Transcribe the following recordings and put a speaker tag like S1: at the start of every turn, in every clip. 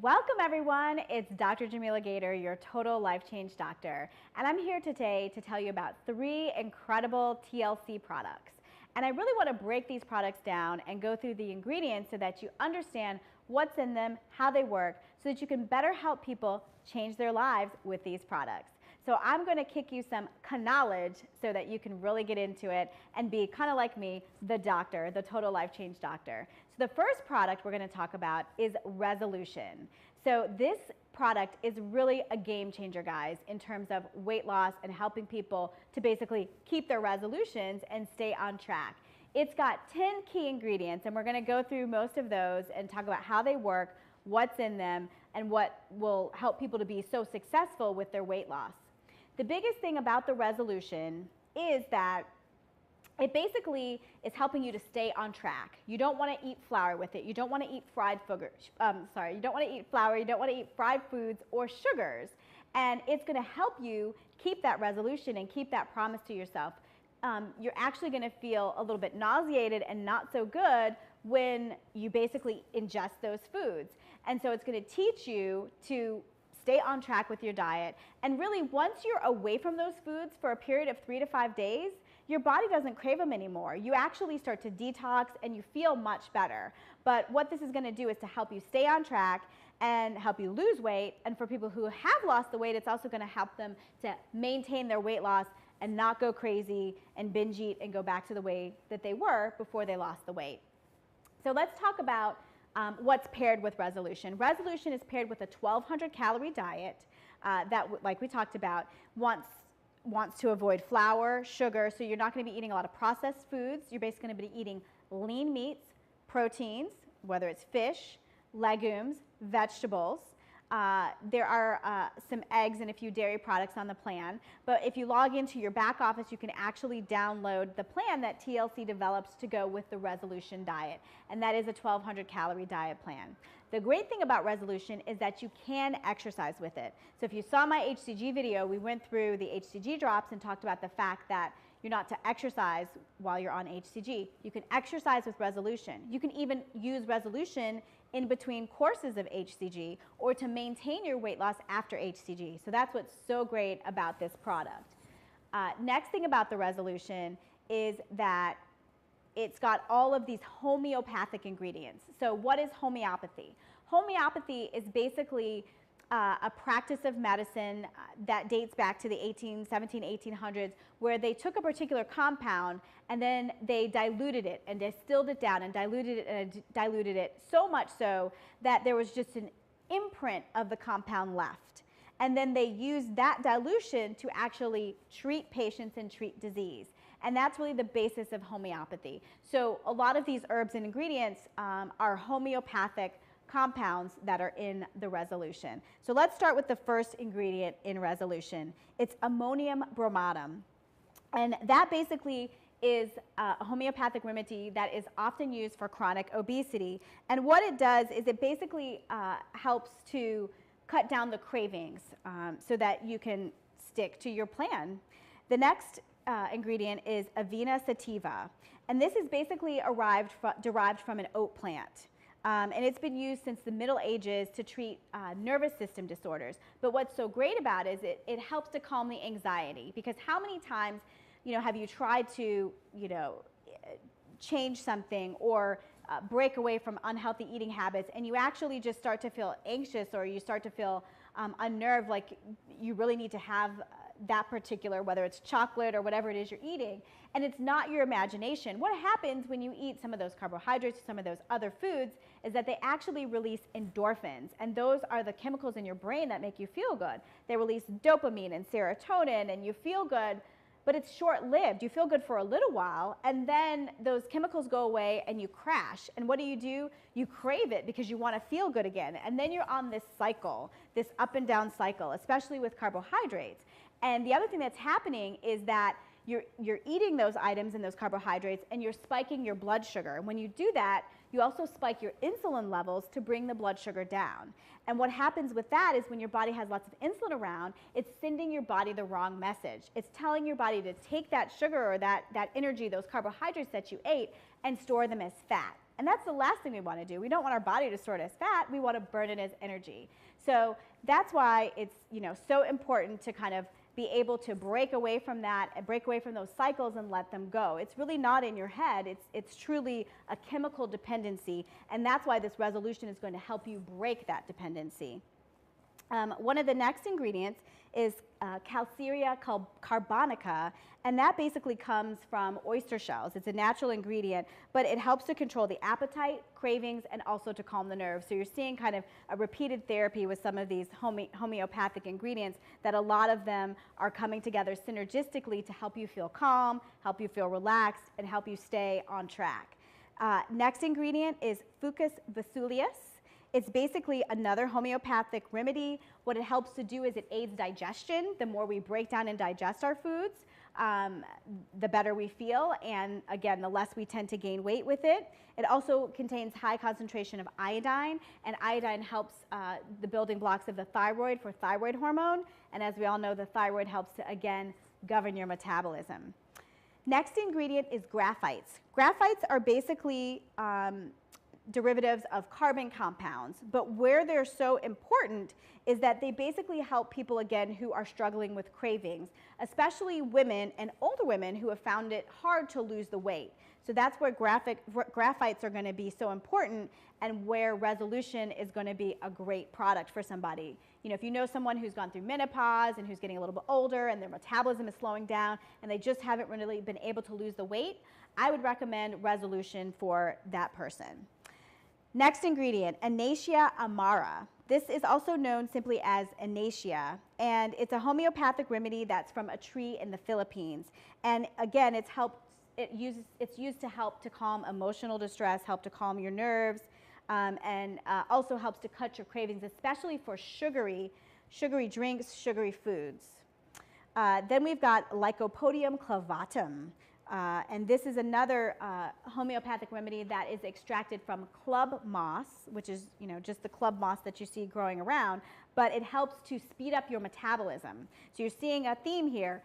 S1: Welcome everyone, it's Dr. Jameelah Gator, your total life change doctor. And I'm here today to tell you about 3 incredible TLC products. And I really want to break these products down and go through the ingredients so that you understand what's in them, how they work, so that you can better help people change their lives with these products. So I'm going to kick you some knowledge so that you can really get into it and be kind of like me, the doctor, the total life change doctor. So the first product we're going to talk about is Resolution. So this product is really a game changer, guys, in terms of weight loss and helping people to basically keep their resolutions and stay on track. It's got 10 key ingredients, and we're going to go through most of those and talk about how they work, what's in them, and what will help people to be so successful with their weight loss. The biggest thing about the Resolution is that it basically is helping you to stay on track. You don't want to eat flour with it. You don't want to eat fried sugar. You don't want to eat flour. You don't want to eat fried foods or sugars. And it's going to help you keep that resolution and keep that promise to yourself. You're actually going to feel a little bit nauseated and not so good when you basically ingest those foods. And so it's going to teach you to stay on track with your diet. And really, once you're away from those foods for a period of 3 to 5 days, your body doesn't crave them anymore. You actually start to detox and you feel much better. But what this is going to do is to help you stay on track and help you lose weight. And for people who have lost the weight, it's also going to help them to maintain their weight loss and not go crazy and binge eat and go back to the way that they were before they lost the weight. So let's talk about what's paired with Resolution. Resolution is paired with a 1,200 calorie diet that, like we talked about, wants to avoid flour, sugar, so you're not going to be eating a lot of processed foods. You're basically going to be eating lean meats, proteins, whether it's fish, legumes, vegetables. There are some eggs and a few dairy products on the plan, but if you log into your back office, you can actually download the plan that TLC develops to go with the Resolution diet, and that is a 1,200 calorie diet plan. The great thing about Resolution is that you can exercise with it. So if you saw my HCG video, we went through the HCG drops and talked about the fact that you're not to exercise while you're on HCG. You can exercise with Resolution. You can even use Resolution in between courses of HCG or to maintain your weight loss after HCG. So that's what's so great about this product. Next thing about the Resolution is that it's got all of these homeopathic ingredients. So what is homeopathy? Homeopathy is basically a practice of medicine that dates back to the 1800s, where they took a particular compound and then they diluted it and distilled it down and diluted it and diluted it so much so that there was just an imprint of the compound left. And then they used that dilution to actually treat patients and treat disease. And that's really the basis of homeopathy. So a lot of these herbs and ingredients are homeopathic compounds that are in the Resolution. So let's start with the first ingredient in Resolution. It's ammonium bromatum. And that basically is a homeopathic remedy that is often used for chronic obesity. And what it does is it basically helps to cut down the cravings so that you can stick to your plan. The next ingredient is Avena sativa. And this is basically derived from an oat plant. And it's been used since the Middle Ages to treat nervous system disorders. But what's so great about it is it helps to calm the anxiety. Because how many times, have you tried to, change something or break away from unhealthy eating habits, and you actually just start to feel anxious or you start to feel unnerved, like you really need to have that particular, whether it's chocolate or whatever it is you're eating, and it's not your imagination. What happens when you eat some of those carbohydrates, some of those other foods, is that they actually release endorphins, and those are the chemicals in your brain that make you feel good. They release dopamine and serotonin, and you feel good, but it's short-lived. You feel good for a little while, and then those chemicals go away and you crash. And what do? You crave it because you want to feel good again. And then you're on this cycle, this up and down cycle, especially with carbohydrates. And the other thing that's happening is that you're eating those items and those carbohydrates, and you're spiking your blood sugar. And when you do that, you also spike your insulin levels to bring the blood sugar down. And what happens with that is when your body has lots of insulin around, it's sending your body the wrong message. It's telling your body to take that sugar or that energy, those carbohydrates that you ate, and store them as fat. And that's the last thing we want to do. We don't want our body to store it as fat. We want to burn it as energy. So that's why it's, so important to kind of be able to break away from that and break away from those cycles and let them go. It's really not in your head. It's truly a chemical dependency, and that's why this resolution is going to help you break that dependency. One of the next ingredients is Calcarea carbonica, and that basically comes from oyster shells. It's a natural ingredient, but it helps to control the appetite, cravings, and also to calm the nerves. So you're seeing kind of a repeated therapy with some of these homeopathic ingredients, that a lot of them are coming together synergistically to help you feel calm, help you feel relaxed, and help you stay on track. Next ingredient is Fucus vesicuus. It's basically another homeopathic remedy. What it helps to do is it aids digestion. The more we break down and digest our foods, the better we feel, and again, the less we tend to gain weight with it. It also contains high concentration of iodine, and iodine helps the building blocks of the thyroid for thyroid hormone, and as we all know, the thyroid helps to, again, govern your metabolism. Next ingredient is graphites. Graphites are basically derivatives of carbon compounds, but where they're so important is that they basically help people, again, who are struggling with cravings, especially women and older women who have found it hard to lose the weight. So that's where graphites are going to be so important, and where resolution is going to be a great product for somebody. If you know someone who's gone through menopause and who's getting a little bit older and their metabolism is slowing down and they just haven't really been able to lose the weight, I would recommend resolution for that person. Next ingredient, Anacia amara. This is also known simply as Anacia, and it's a homeopathic remedy that's from a tree in the Philippines. And again, it's used to help to calm emotional distress, help to calm your nerves, and also helps to cut your cravings, especially for sugary drinks, sugary foods. Then we've got Lycopodium clavatum. And this is another homeopathic remedy that is extracted from club moss, which is just the club moss that you see growing around, but it helps to speed up your metabolism. So you're seeing a theme here,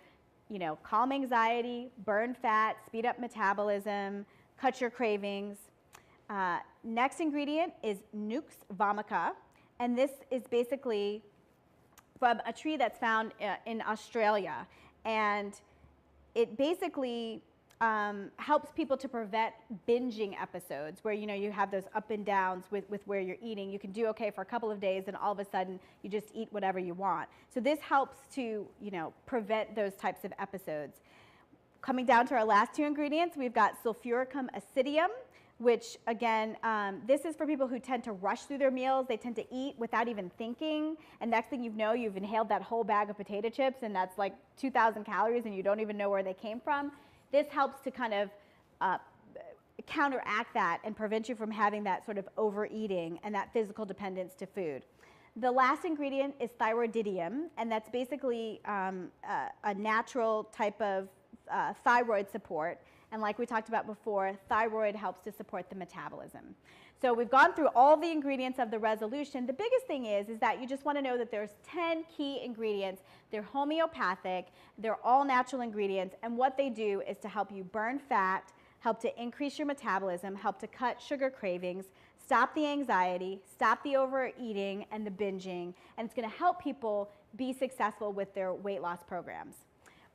S1: calm anxiety, burn fat, speed up metabolism, cut your cravings. Next ingredient is Nux vomica, and this is basically from a tree that's found in Australia, and it basically helps people to prevent binging episodes where you have those up and downs with where you're eating. You can do okay for a couple of days and all of a sudden you just eat whatever you want. So this helps to prevent those types of episodes. Coming down to our last two ingredients, we've got Sulfuricum acidium, which again, this is for people who tend to rush through their meals. They tend to eat without even thinking, and next thing you know, you've inhaled that whole bag of potato chips, and that's like 2,000 calories, and you don't even know where they came from. This helps to kind of counteract that and prevent you from having that sort of overeating and that physical dependence to food. The last ingredient is thyroididium, and that's basically a natural type of thyroid support. And like we talked about before, thyroid helps to support the metabolism. So we've gone through all the ingredients of the resolution. The biggest thing is that you just want to know that there's 10 key ingredients. They're homeopathic, they're all natural ingredients, and what they do is to help you burn fat, help to increase your metabolism, help to cut sugar cravings, stop the anxiety, stop the overeating and the binging, and it's going to help people be successful with their weight loss programs.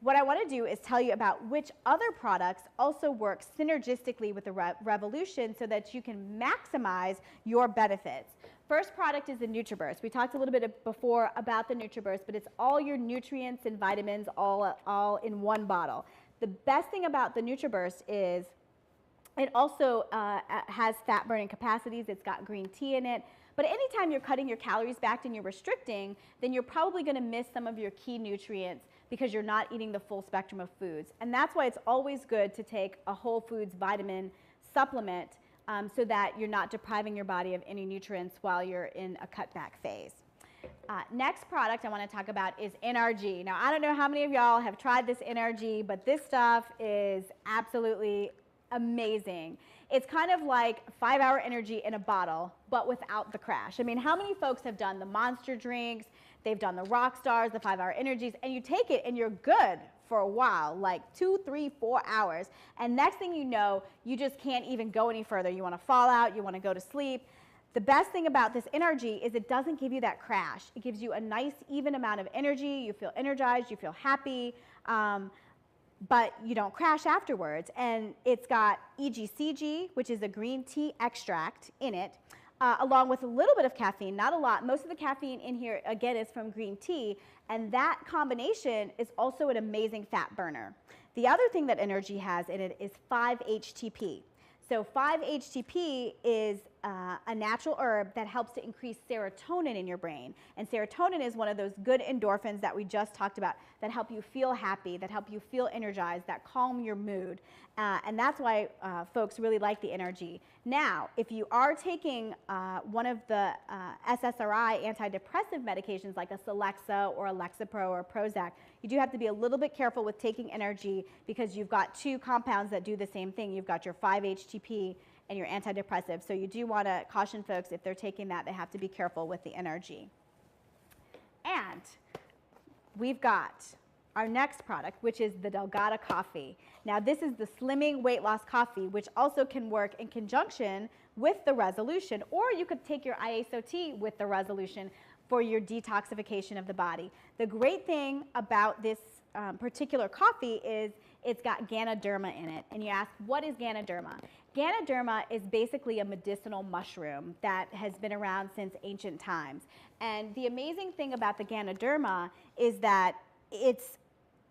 S1: What I want to do is tell you about which other products also work synergistically with the Revolution so that you can maximize your benefits. First product is the Nutraburst. We talked a little bit before about the Nutraburst, but it's all your nutrients and vitamins all in one bottle. The best thing about the Nutraburst is it also has fat burning capacities. It's got green tea in it. But anytime you're cutting your calories back and you're restricting, then you're probably going to miss some of your key nutrients because you're not eating the full spectrum of foods. And that's why it's always good to take a whole foods vitamin supplement so that you're not depriving your body of any nutrients while you're in a cutback phase. Next product I want to talk about is NRG. Now, I don't know how many of y'all have tried this NRG, but this stuff is absolutely amazing. It's kind of like 5-hour energy in a bottle, but without the crash. I mean, how many folks have done the Monster drinks? They've done the Rock Stars, the 5-hour energies, and you take it and you're good for a while, like 2, 3, 4 hours. And next thing you know, you just can't even go any further. You want to fall out, you want to go to sleep. The best thing about this NRG is it doesn't give you that crash. It gives you a nice, even amount of energy. You feel energized, you feel happy, but you don't crash afterwards. And it's got EGCG, which is a green tea extract in it, along with a little bit of caffeine, not a lot. Most of the caffeine in here, again, is from green tea, and that combination is also an amazing fat burner. The other thing that NRG has in it is 5-HTP. So 5-HTP is a natural herb that helps to increase serotonin in your brain. And serotonin is one of those good endorphins that we just talked about that help you feel happy, that help you feel energized, that calm your mood. And that's why folks really like the NRG. Now, if you are taking one of the SSRI antidepressive medications like a Celexa or a Lexapro or a Prozac, you do have to be a little bit careful with taking NRG because you've got two compounds that do the same thing. You've got your 5-HTP and your antidepressive. So you do want to caution folks if they're taking that, they have to be careful with the NRG. And we've got our next product, which is the Delgada coffee. Now this is the slimming weight loss coffee, which also can work in conjunction with the resolution, or you could take your IASO tea with the resolution for your detoxification of the body. The great thing about this particular coffee is it's got Ganoderma in it. And you ask, what is Ganoderma? Ganoderma is basically a medicinal mushroom that has been around since ancient times. And the amazing thing about the Ganoderma is that it's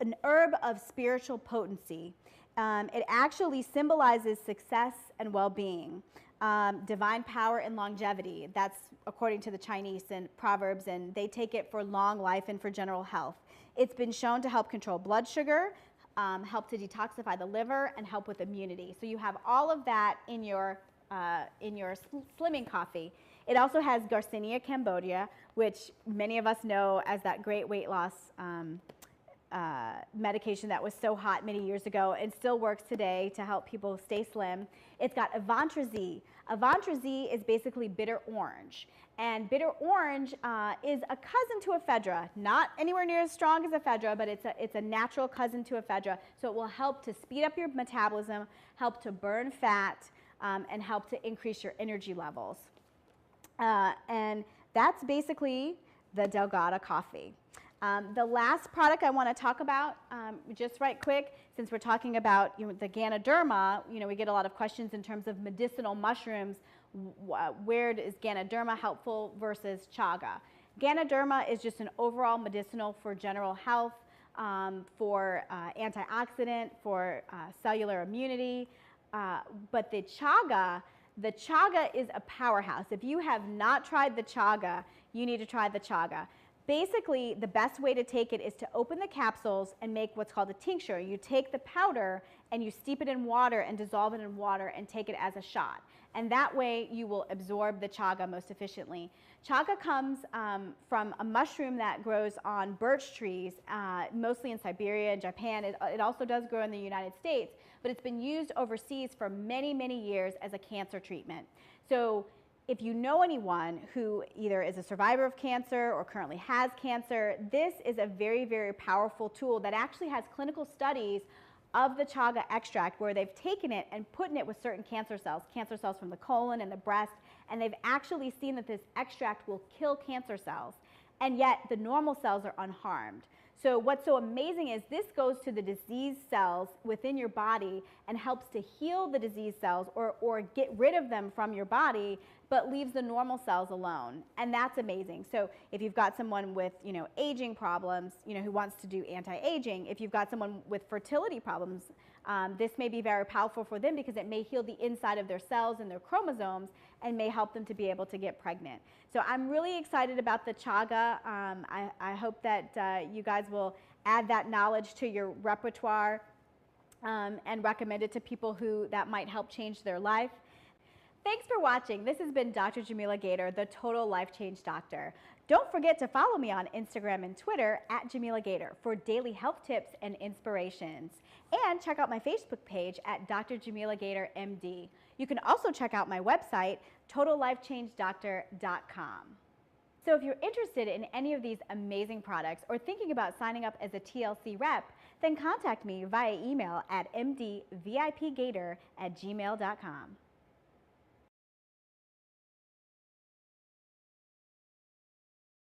S1: an herb of spiritual potency. It actually symbolizes success and well-being, divine power and longevity. That's according to the Chinese and Proverbs, and they take it for long life and for general health. It's been shown to help control blood sugar, help to detoxify the liver, and help with immunity. So you have all of that in your slimming coffee. It also has Garcinia cambogia, which many of us know as that great weight loss medication that was so hot many years ago and still works today to help people stay slim. It's got Avantra-Z. Avantra-Z is basically bitter orange. And bitter orange is a cousin to ephedra, not anywhere near as strong as ephedra, but it's a natural cousin to ephedra. So it will help to speed up your metabolism, help to burn fat, and help to increase your energy levels. And that's basically the Delgada coffee. The last product I want to talk about, just right quick, since we're talking about the Ganoderma, we get a lot of questions in terms of medicinal mushrooms. Where is Ganoderma helpful versus chaga? Ganoderma is just an overall medicinal for general health, for antioxidant, for cellular immunity. But the chaga is a powerhouse. If you have not tried the chaga, you need to try the chaga. Basically, the best way to take it is to open the capsules and make what's called a tincture. You take the powder and you steep it in water and dissolve it in water and take it as a shot. And that way you will absorb the chaga most efficiently. Chaga comes from a mushroom that grows on birch trees, mostly in Siberia and Japan. It also does grow in the United States, but it's been used overseas for many, many years as a cancer treatment. So if you know anyone who either is a survivor of cancer or currently has cancer, this is a very, very powerful tool that actually has clinical studies of the chaga extract where they've taken it and put in it with certain cancer cells from the colon and the breast, and they've actually seen that this extract will kill cancer cells, and yet the normal cells are unharmed. So what's so amazing is this goes to the diseased cells within your body and helps to heal the diseased cells or get rid of them from your body, but leaves the normal cells alone. And that's amazing. So if you've got someone with, aging problems, who wants to do anti-aging, if you've got someone with fertility problems, this may be very powerful for them because it may heal the inside of their cells and their chromosomes and may help them to be able to get pregnant. So I'm really excited about the chaga. I hope that you guys will add that knowledge to your repertoire and recommend it to people who that might help change their life. Thanks for watching. This has been Dr. Jameelah Gator, the Total Life Change Doctor. Don't forget to follow me on Instagram and Twitter at Jameelah Gator for daily health tips and inspirations. And check out my Facebook page at Dr. Jameelah Gator, MD. You can also check out my website, totallifechangedoctor.com. So if you're interested in any of these amazing products or thinking about signing up as a TLC rep, then contact me via email at mdvipgator@gmail.com.